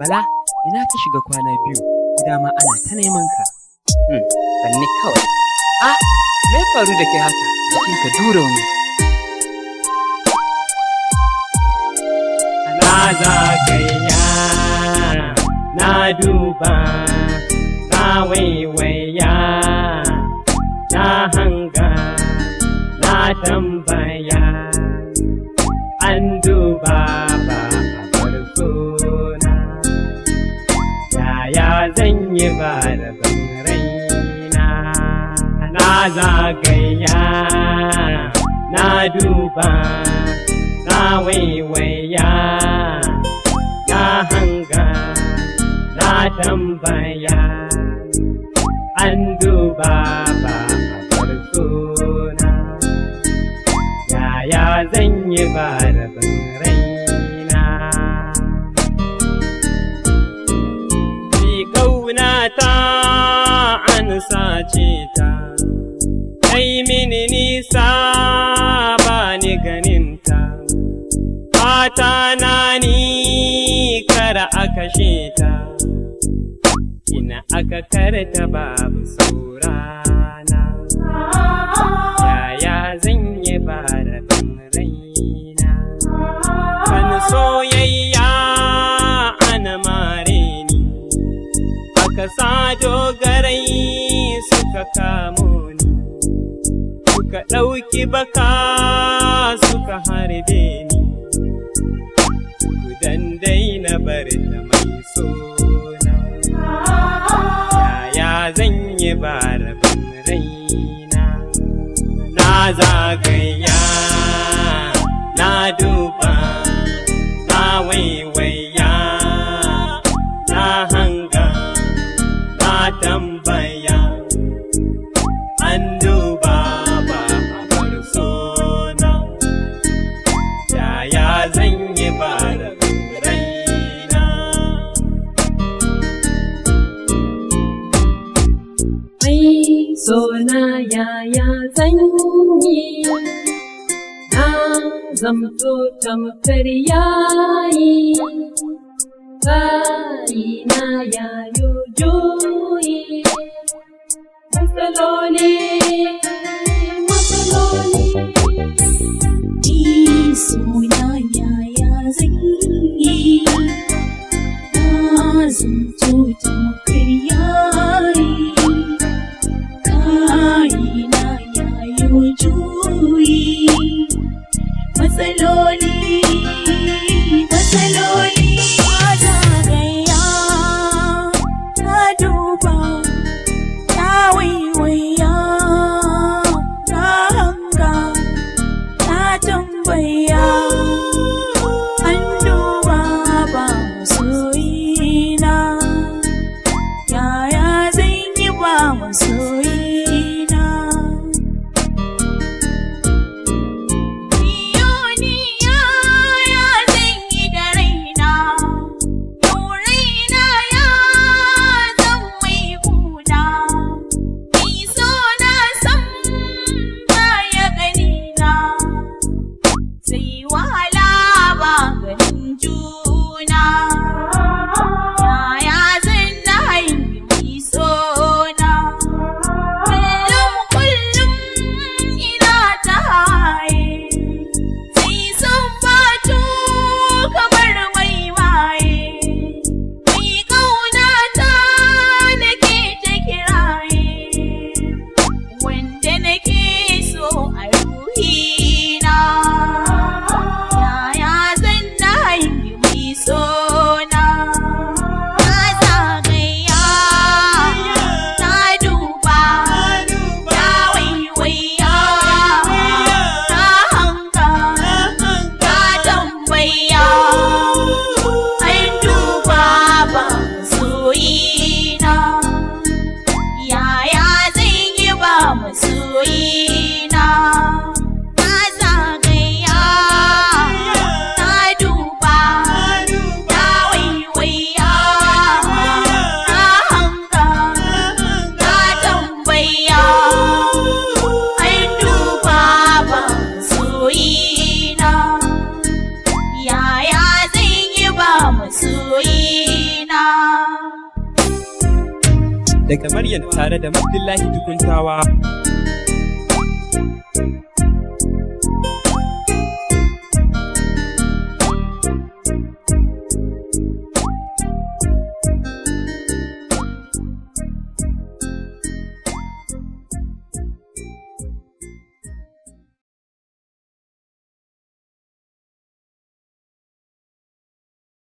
Bala, ina ka shiga kwana biyu, gida ma ana ta neman ka. Banni kawai. Me faru da kai haka? Jikin ka dura wani. Na zagaya, na duba, na waiwaya, na hanga, na tambaya, an duba ba a farkona. Yaya zan yi ba da ban raina? Na zagaya, na duba, na waiwaya, na hanga, na tambaya, an duba ba a farkona. Yaya zan yi ba da ban raina? Ni ƙaunata an sace ta, kai mini nisa ba ni ganinta. Fata na ni kara a kashe ta, ina aka karta babu saurana. Yaya zan yi ba da ban raina? Kan soyayya ana mare ni, aka sa dogarai suka kamo ni, suka ɗauki baka suka harbe ni. Dan daina bar ta mai sona. Yaya zan yi ba da ban raina? Na zagaya, na duba, na waiwaya, na hanga, na tambaya, an duba ba a bar sona. Yaya zan yi ba da sona yaya zan yi, na zamto tamkar yayi, na yayo juyi, matsaloli, ni sona yaya zan yi, na zamto tamkar yayi. Matsaloli, na zagaya, na duba, na waiwaya, na hanga, na tambaya, an duba ba masoyina. Yaya zan yi ba masoyina? Yaya zan yi ba masoyi daga Maryam tare da Abdullahi Tukuntawa.